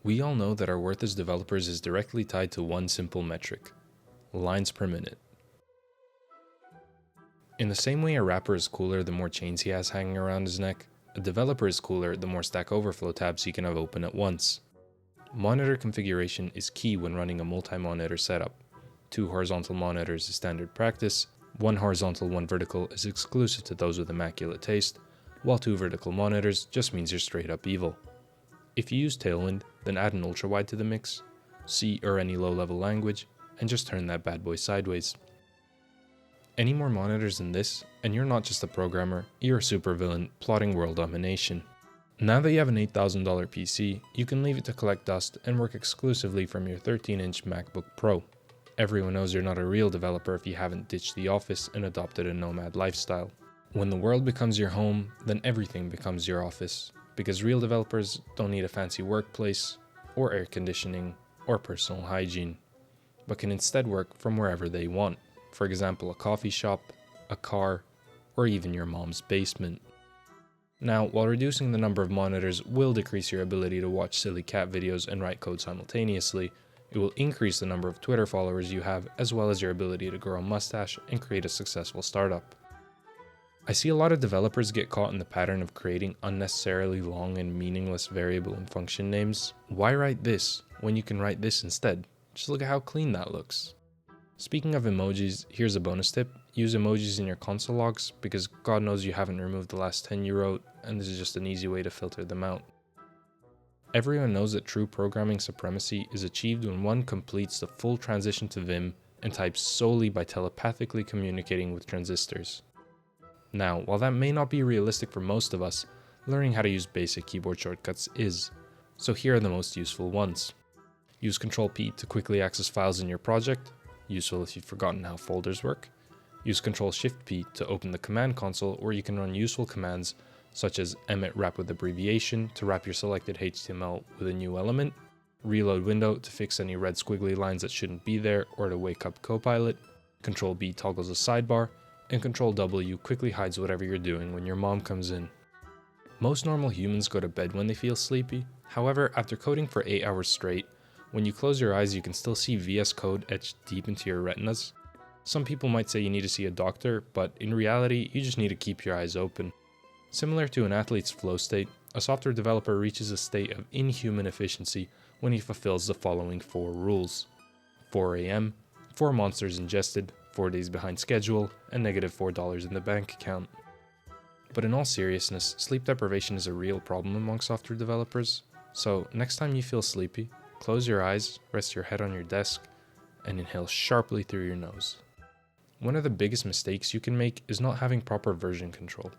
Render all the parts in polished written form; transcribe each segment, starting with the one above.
We all know that our worth as developers is directly tied to one simple metric: lines per minute. In the same way a rapper is cooler the more chains he has hanging around his neck, a developer is cooler the more Stack Overflow tabs he can have open at once. Monitor configuration is key when running a multi-monitor setup. 2 horizontal monitors is standard practice, 1 horizontal, 1 vertical is exclusive to those with immaculate taste, while 2 vertical monitors just means you're straight up evil. If you use Tailwind, then add an ultrawide to the mix, C or any low-level language, and just turn that bad boy sideways. Any more monitors than this, and you're not just a programmer, you're a supervillain plotting world domination. Now that you have an $8,000 PC, you can leave it to collect dust and work exclusively from your 13-inch MacBook Pro. Everyone knows you're not a real developer if you haven't ditched the office and adopted a nomad lifestyle. When the world becomes your home, then everything becomes your office, because real developers don't need a fancy workplace, or air conditioning, or personal hygiene, but can instead work from wherever they want. For example, a coffee shop, a car, or even your mom's basement. Now, while reducing the number of monitors will decrease your ability to watch silly cat videos and write code simultaneously, it will increase the number of Twitter followers you have, as well as your ability to grow a mustache and create a successful startup. I see a lot of developers get caught in the pattern of creating unnecessarily long and meaningless variable and function names. Why write this when you can write this instead? Just look at how clean that looks. Speaking of emojis, here's a bonus tip. Use emojis in your console logs because God knows you haven't removed the last 10 you wrote, and this is just an easy way to filter them out. Everyone knows that true programming supremacy is achieved when one completes the full transition to Vim and types solely by telepathically communicating with transistors. Now, while that may not be realistic for most of us, learning how to use basic keyboard shortcuts is. So here are the most useful ones. Use Ctrl-P to quickly access files in your project, useful if you've forgotten how folders work. Use Ctrl-Shift-P to open the command console where you can run useful commands such as emit wrap with abbreviation to wrap your selected HTML with a new element, reload window to fix any red squiggly lines that shouldn't be there or to wake up Copilot, Ctrl-B toggles a sidebar, and Ctrl-W quickly hides whatever you're doing when your mom comes in. Most normal humans go to bed when they feel sleepy. However, after coding for 8 hours straight, when you close your eyes you can still see VS Code etched deep into your retinas. Some people might say you need to see a doctor, but in reality you just need to keep your eyes open. Similar to an athlete's flow state, a software developer reaches a state of inhuman efficiency when he fulfills the following 4 rules. 4 AM, 4 monsters ingested, 4 days behind schedule, and negative $4 in the bank account. But in all seriousness, sleep deprivation is a real problem among software developers. So next time you feel sleepy, close your eyes, rest your head on your desk, and inhale sharply through your nose. One of the biggest mistakes you can make is not having proper version control.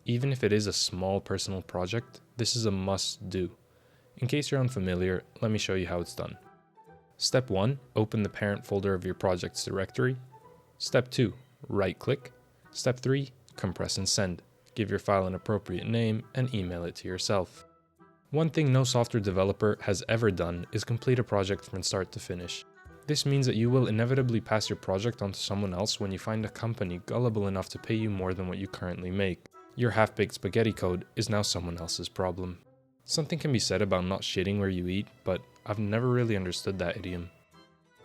Even if it is a small personal project, this is a must-do. In case you're unfamiliar, let me show you how it's done. Step 1, open the parent folder of your project's directory. Step 2, right-click. Step 3, compress and send. Give your file an appropriate name and email it to yourself. One thing no software developer has ever done is complete a project from start to finish. This means that you will inevitably pass your project on to someone else when you find a company gullible enough to pay you more than what you currently make. Your half-baked spaghetti code is now someone else's problem. Something can be said about not shitting where you eat, but I've never really understood that idiom.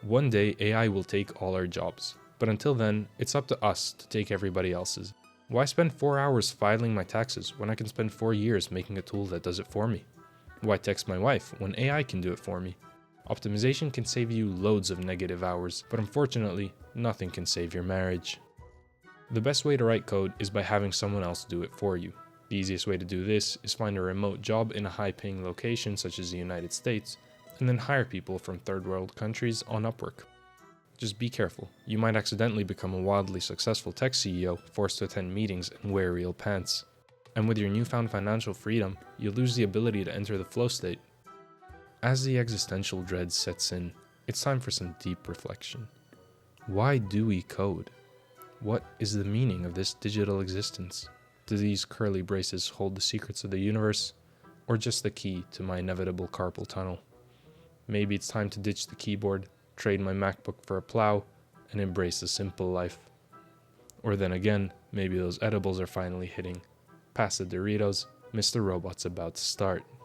One day AI will take all our jobs, but until then, it's up to us to take everybody else's. Why spend 4 hours filing my taxes when I can spend 4 years making a tool that does it for me? Why text my wife when AI can do it for me? Optimization can save you loads of negative hours, but unfortunately, nothing can save your marriage. The best way to write code is by having someone else do it for you. The easiest way to do this is find a remote job in a high-paying location such as the United States, and then hire people from third world countries on Upwork. Just be careful, you might accidentally become a wildly successful tech CEO forced to attend meetings and wear real pants. And with your newfound financial freedom, you'll lose the ability to enter the flow state. As the existential dread sets in, it's time for some deep reflection. Why do we code? What is the meaning of this digital existence? Do these curly braces hold the secrets of the universe, or just the key to my inevitable carpal tunnel? Maybe it's time to ditch the keyboard, trade my MacBook for a plow, and embrace a simple life. Or then again, maybe those edibles are finally hitting. Pass the Doritos, Mr. Robot's about to start.